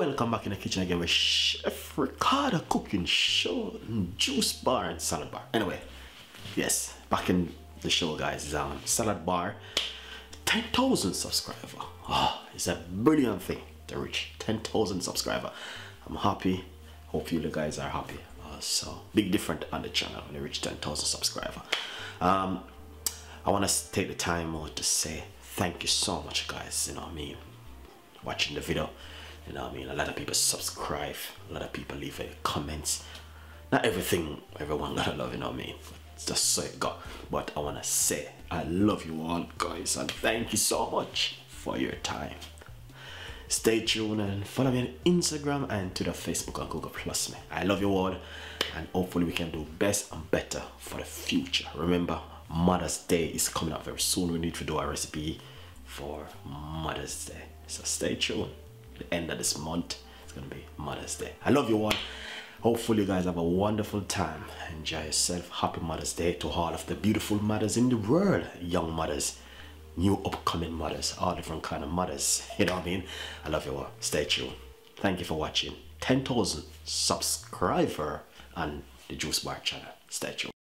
Welcome back in the kitchen again with Chef Ricardo cooking show, juice bar and salad bar. Anyway, yes, back in the show, guys. Salad bar, 10,000 subscriber. Oh, it's a brilliant thing to reach 10,000 subscriber. I'm happy. Hope you guys are happy. So big difference on the channel when you reach 10,000 subscriber. I want to take the time out to say thank you so much, guys. You know what I mean, watching the video. You know what I mean? A lot of people subscribe, a lot of people leave comments. Not everything everyone gotta love, you know what I mean? It's just so it got. But I wanna say I love you all, guys, and thank you so much for your time. Stay tuned and follow me on Instagram and to the Facebook and Google Plus me. I love you all, and hopefully we can do best and better for the future. Remember, Mother's Day is coming up very soon. We need to do a recipe for Mother's Day, so stay tuned. The end of this month it's gonna be Mother's Day. I love you all. Hopefully you guys have a wonderful time. Enjoy yourself. Happy Mother's Day to all of the beautiful mothers in the world. Young mothers, new upcoming mothers, all different kind of mothers. You know what I mean? I love you all. Stay tuned. Thank you for watching. 10,000 subscriber on the Juice Bar channel. Stay tuned.